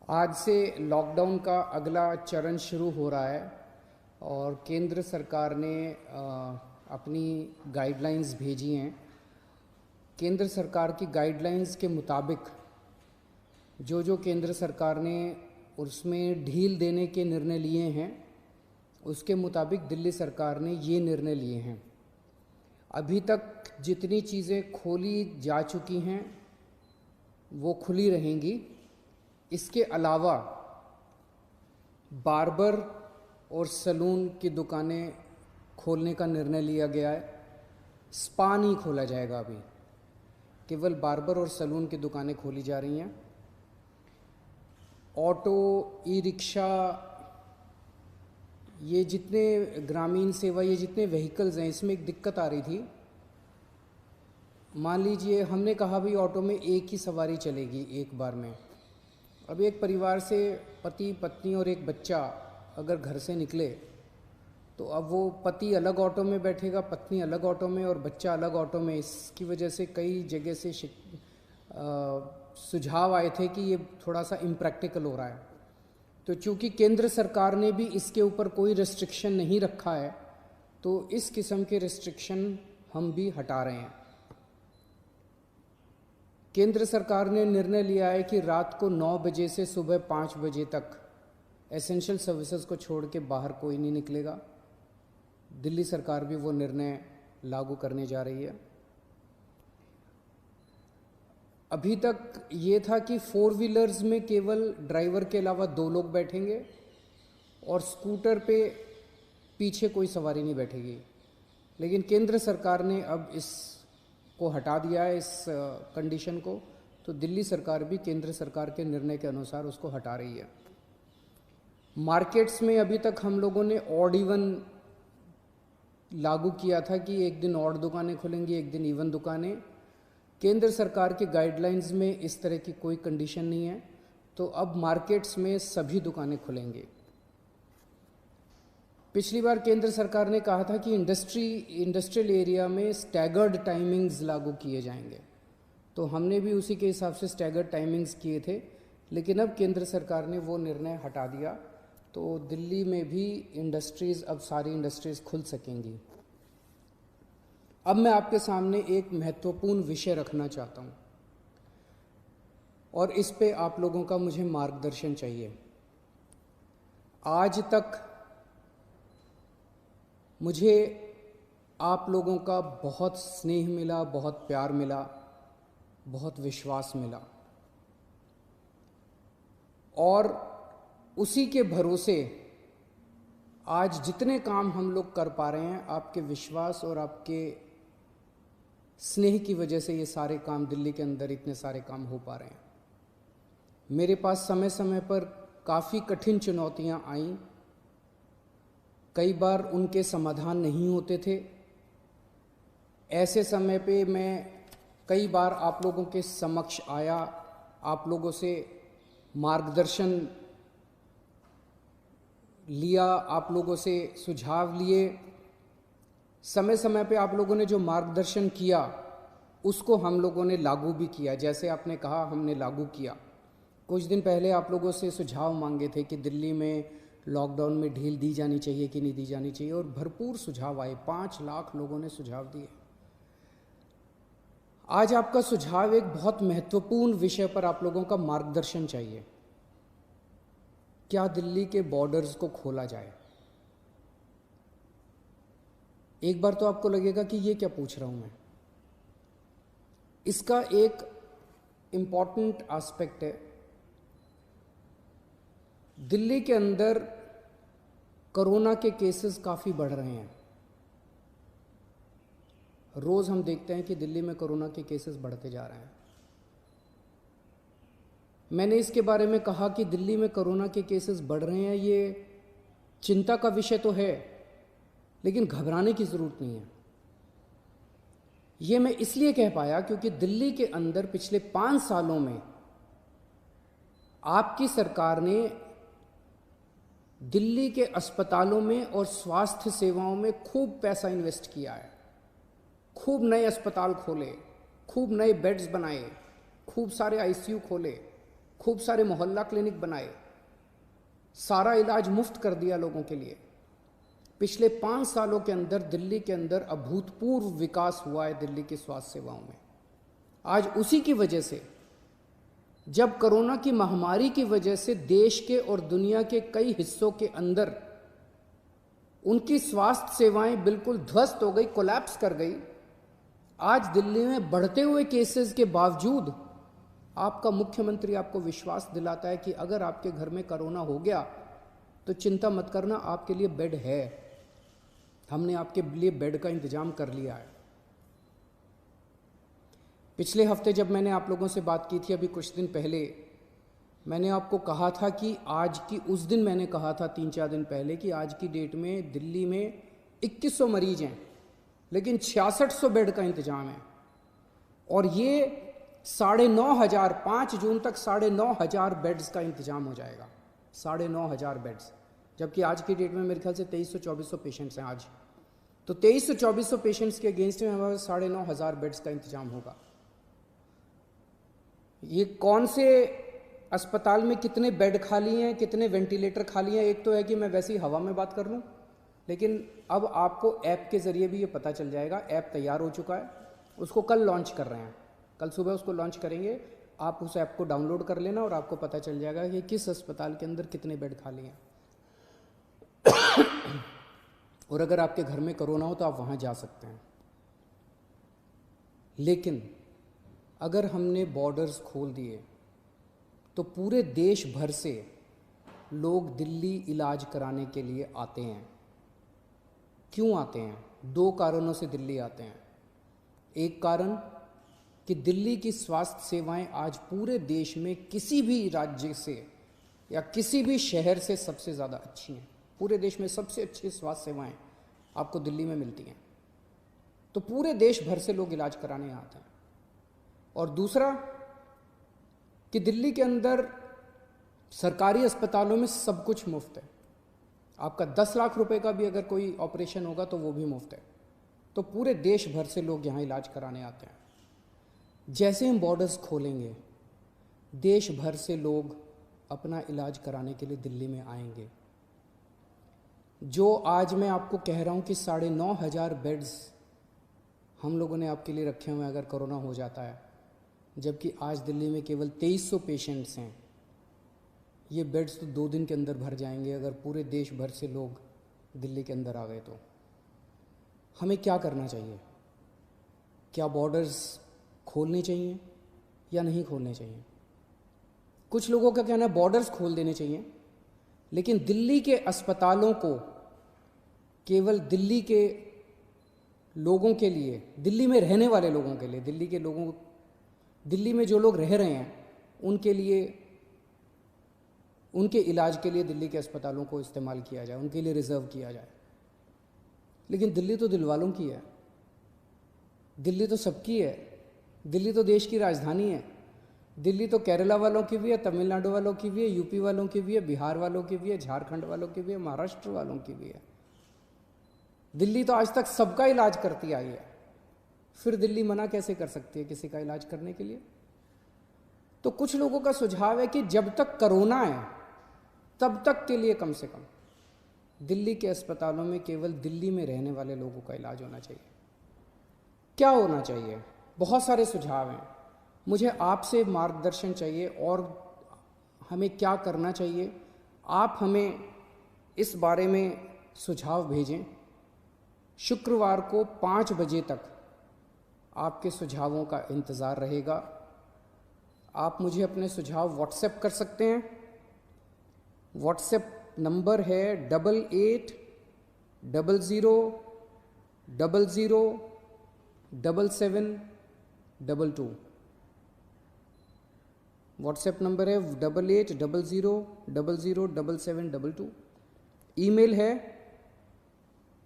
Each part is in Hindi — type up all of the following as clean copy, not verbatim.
आज से लॉकडाउन का अगला चरण शुरू हो रहा है और केंद्र सरकार ने अपनी गाइडलाइंस भेजी हैं। केंद्र सरकार की गाइडलाइंस के मुताबिक जो केंद्र सरकार ने उसमें ढील देने के निर्णय लिए हैं, उसके मुताबिक दिल्ली सरकार ने ये निर्णय लिए हैं। अभी तक जितनी चीज़ें खोली जा चुकी हैं वो खुली रहेंगी। इसके अलावा बार्बर और सैलून की दुकानें खोलने का निर्णय लिया गया है। स्पा नहीं खोला जाएगा, अभी केवल बार्बर और सैलून की दुकानें खोली जा रही हैं। ऑटो, ई रिक्शा, ये जितने ग्रामीण सेवा, ये जितने व्हीकल्स हैं, इसमें एक दिक्कत आ रही थी। मान लीजिए हमने कहा भाई ऑटो में एक ही सवारी चलेगी एक बार में। अब एक परिवार से पति पत्नी और एक बच्चा अगर घर से निकले तो अब वो पति अलग ऑटो में बैठेगा, पत्नी अलग ऑटो में और बच्चा अलग ऑटो में। इसकी वजह से कई जगह से सुझाव आए थे कि ये थोड़ा सा इम्प्रैक्टिकल हो रहा है। तो चूंकि केंद्र सरकार ने भी इसके ऊपर कोई रेस्ट्रिक्शन नहीं रखा है, तो इस किस्म के रेस्ट्रिक्शन हम भी हटा रहे हैं। केंद्र सरकार ने निर्णय लिया है कि रात को 9 बजे से सुबह 5 बजे तक एसेंशियल सर्विसेज को छोड़ के बाहर कोई नहीं निकलेगा। दिल्ली सरकार भी वो निर्णय लागू करने जा रही है। अभी तक ये था कि 4 व्हीलर्स में केवल ड्राइवर के अलावा 2 लोग बैठेंगे और स्कूटर पे पीछे कोई सवारी नहीं बैठेगी। लेकिन केंद्र सरकार ने अब इसको हटा दिया है, इस कंडीशन को। तो दिल्ली सरकार भी केंद्र सरकार के निर्णय के अनुसार उसको हटा रही है। मार्केट्स में अभी तक हम लोगों ने ऑड इवन लागू किया था कि एक दिन ऑड दुकानें खुलेंगी, एक दिन इवन दुकानें। केंद्र सरकार के गाइडलाइंस में इस तरह की कोई कंडीशन नहीं है, तो अब मार्केट्स में सभी दुकानें खुलेंगी। पिछली बार केंद्र सरकार ने कहा था कि इंडस्ट्रियल एरिया में स्टैगर्ड टाइमिंग्स लागू किए जाएंगे, तो हमने भी उसी के हिसाब से स्टैगर्ड टाइमिंग्स किए थे। लेकिन अब केंद्र सरकार ने वो निर्णय हटा दिया, तो दिल्ली में भी अब सारी इंडस्ट्रीज़ खुल सकेंगी। अब मैं आपके सामने एक महत्वपूर्ण विषय रखना चाहता हूँ और इस पे आप लोगों का मुझे मार्गदर्शन चाहिए। आज तक मुझे आप लोगों का बहुत स्नेह मिला, बहुत प्यार मिला, बहुत विश्वास मिला, और उसी के भरोसे आज जितने काम हम लोग कर पा रहे हैं, आपके विश्वास और आपके स्नेह की वजह से ये सारे काम दिल्ली के अंदर इतने सारे काम हो पा रहे हैं। मेरे पास समय समय पर काफ़ी कठिन चुनौतियां आईं, कई बार उनके समाधान नहीं होते थे। ऐसे समय पे मैं कई बार आप लोगों के समक्ष आया, आप लोगों से मार्गदर्शन लिया, आप लोगों से सुझाव लिए। समय समय पे आप लोगों ने जो मार्गदर्शन किया उसको हम लोगों ने लागू भी किया। जैसे आपने कहा, हमने लागू किया। कुछ दिन पहले आप लोगों से सुझाव मांगे थे कि दिल्ली में लॉकडाउन में ढील दी जानी चाहिए कि नहीं दी जानी चाहिए, और भरपूर सुझाव आए। 5 लाख लोगों ने सुझाव दिए। आज आपका सुझाव एक बहुत महत्वपूर्ण विषय पर आप लोगों का मार्गदर्शन चाहिए। क्या दिल्ली के बॉर्डर्स को खोला जाए? एक बार तो आपको लगेगा कि ये क्या पूछ रहा हूं मैं। इसका एक इम्पॉर्टेंट एस्पेक्ट है, दिल्ली के अंदर कोरोना के केसेस काफ़ी बढ़ रहे हैं। रोज़ हम देखते हैं कि दिल्ली में कोरोना के केसेस बढ़ते जा रहे हैं। मैंने इसके बारे में कहा कि दिल्ली में कोरोना के केसेस बढ़ रहे हैं, ये चिंता का विषय तो है, लेकिन घबराने की ज़रूरत नहीं है। ये मैं इसलिए कह पाया क्योंकि दिल्ली के अंदर पिछले 5 सालों में आपकी सरकार ने दिल्ली के अस्पतालों में और स्वास्थ्य सेवाओं में खूब पैसा इन्वेस्ट किया है। खूब नए अस्पताल खोले, खूब नए बेड्स बनाए, खूब सारे आईसीयू खोले, खूब सारे मोहल्ला क्लिनिक बनाए, सारा इलाज मुफ्त कर दिया लोगों के लिए। पिछले 5 सालों के अंदर दिल्ली के अंदर अभूतपूर्व विकास हुआ है दिल्ली की स्वास्थ्य सेवाओं में। आज उसी की वजह से, जब कोरोना की महामारी की वजह से देश के और दुनिया के कई हिस्सों के अंदर उनकी स्वास्थ्य सेवाएं बिल्कुल ध्वस्त हो गई, कोलैप्स कर गई, आज दिल्ली में बढ़ते हुए केसेस के बावजूद आपका मुख्यमंत्री आपको विश्वास दिलाता है कि अगर आपके घर में कोरोना हो गया तो चिंता मत करना, आपके लिए बेड है, हमने आपके लिए बेड का इंतजाम कर लिया है। पिछले हफ्ते जब मैंने आप लोगों से बात की थी, अभी कुछ दिन पहले, मैंने आपको कहा था कि आज की, उस दिन मैंने कहा था 3-4 दिन पहले कि आज की डेट में दिल्ली में 2100 मरीज हैं, लेकिन 6600 बेड का इंतजाम है। और ये 9,500, 5 जून तक 9,500 बेड्स का इंतजाम हो जाएगा, 9,500 बेड्स। जबकि आज की डेट में मेरे ख्याल से 2300-2400 पेशेंट्स हैं आज। तो 2300-2400 पेशेंट्स के अगेंस्ट में हमारे 9,500 बेड्स का इंतजाम होगा। ये कौन से अस्पताल में कितने बेड खाली हैं, कितने वेंटिलेटर खाली हैं, एक तो है कि मैं वैसे ही हवा में बात कर लूँ, लेकिन अब आपको ऐप के ज़रिए भी ये पता चल जाएगा। ऐप तैयार हो चुका है, उसको कल लॉन्च कर रहे हैं, कल सुबह उसको लॉन्च करेंगे। आप उस ऐप को डाउनलोड कर लेना और आपको पता चल जाएगा कि किस अस्पताल के अंदर कितने बेड खाली हैं। और अगर आपके घर में कोरोना हो तो आप वहाँ जा सकते हैं। लेकिन अगर हमने बॉर्डर्स खोल दिए तो पूरे देश भर से लोग दिल्ली इलाज कराने के लिए आते हैं। क्यों आते हैं? 2 कारणों से दिल्ली आते हैं। एक कारण कि दिल्ली की स्वास्थ्य सेवाएं आज पूरे देश में किसी भी राज्य से या किसी भी शहर से सबसे ज़्यादा अच्छी हैं। पूरे देश में सबसे अच्छी स्वास्थ्य सेवाएं आपको दिल्ली में मिलती हैं, तो पूरे देश भर से लोग इलाज कराने आते हैं। और दूसरा कि दिल्ली के अंदर सरकारी अस्पतालों में सब कुछ मुफ्त है। आपका 10 लाख रुपए का भी अगर कोई ऑपरेशन होगा तो वो भी मुफ्त है। तो पूरे देश भर से लोग यहाँ इलाज कराने आते हैं। जैसे हम बॉर्डर्स खोलेंगे, देश भर से लोग अपना इलाज कराने के लिए दिल्ली में आएंगे। जो आज मैं आपको कह रहा हूँ कि 9,500 बेड्स हम लोगों ने आपके लिए रखे हुए हैं अगर कोरोना हो जाता है, जबकि आज दिल्ली में केवल 2300 पेशेंट्स हैं। ये बेड्स तो 2 दिन के अंदर भर जाएंगे अगर पूरे देश भर से लोग दिल्ली के अंदर आ गए। तो हमें क्या करना चाहिए? क्या बॉर्डर्स खोलने चाहिए या नहीं खोलने चाहिए? कुछ लोगों का कहना है बॉर्डर्स खोल देने चाहिए, लेकिन दिल्ली के अस्पतालों को केवल दिल्ली के लोगों के लिए, दिल्ली में रहने वाले लोगों के लिए, दिल्ली में जो लोग रह रहे हैं उनके लिए, उनके इलाज के लिए दिल्ली के अस्पतालों को इस्तेमाल किया जाए, उनके लिए रिजर्व किया जाए। लेकिन दिल्ली तो दिल वालों की है, दिल्ली तो सबकी है, दिल्ली तो देश की राजधानी है। दिल्ली तो केरला वालों की भी है, तमिलनाडु वालों की भी है, यूपी वालों की भी है, बिहार वालों की भी है, झारखंड वालों की भी है, महाराष्ट्र वालों की भी है। दिल्ली तो आज तक सबका इलाज करती आई है, फिर दिल्ली मना कैसे कर सकती है किसी का इलाज करने के लिए? तो कुछ लोगों का सुझाव है कि जब तक कोरोना है तब तक के लिए कम से कम दिल्ली के अस्पतालों में केवल दिल्ली में रहने वाले लोगों का इलाज होना चाहिए। क्या होना चाहिए? बहुत सारे सुझाव हैं। मुझे आपसे मार्गदर्शन चाहिए और हमें क्या करना चाहिए। आप हमें इस बारे में सुझाव भेजें। शुक्रवार को 5 बजे तक आपके सुझावों का इंतज़ार रहेगा। आप मुझे अपने सुझाव व्हाट्सएप कर सकते हैं। व्हाट्सएप नंबर है 8800007722। व्हाट्सएप नंबर है 8800007722। ईमेल है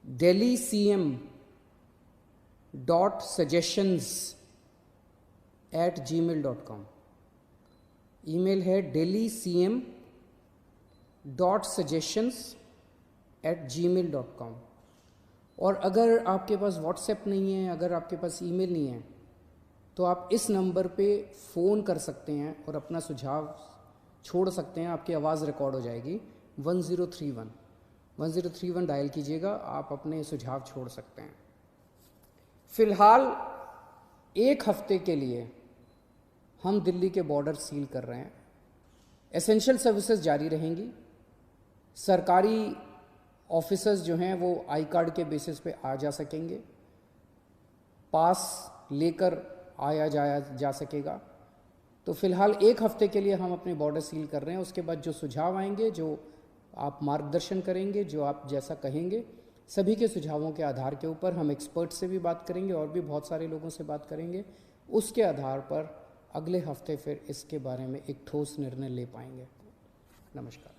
delhi.cm.suggestions@gmail.com। ईमेल है delhi.cm.suggestions@gmail.com। और अगर आपके पास व्हाट्सएप नहीं है, अगर आपके पास ईमेल नहीं है, तो आप इस नंबर पे फ़ोन कर सकते हैं और अपना सुझाव छोड़ सकते हैं, आपकी आवाज़ रिकॉर्ड हो जाएगी। 1031 डायल कीजिएगा, आप अपने सुझाव छोड़ सकते हैं। फ़िलहाल 1 हफ्ते के लिए हम दिल्ली के बॉर्डर सील कर रहे हैं। एसेंशियल सर्विसेज जारी रहेंगी। सरकारी ऑफिसर्स जो हैं वो आई कार्ड के बेसिस पे आ जा सकेंगे, पास लेकर आया जाया जा सकेगा। तो फ़िलहाल 1 हफ्ते के लिए हम अपने बॉर्डर सील कर रहे हैं। उसके बाद जो सुझाव आएंगे, जो आप मार्गदर्शन करेंगे, जो आप जैसा कहेंगे, सभी के सुझावों के आधार के ऊपर हम एक्सपर्ट से भी बात करेंगे और भी बहुत सारे लोगों से बात करेंगे। उसके आधार पर अगले हफ्ते फिर इसके बारे में एक ठोस निर्णय ले पाएंगे। नमस्कार।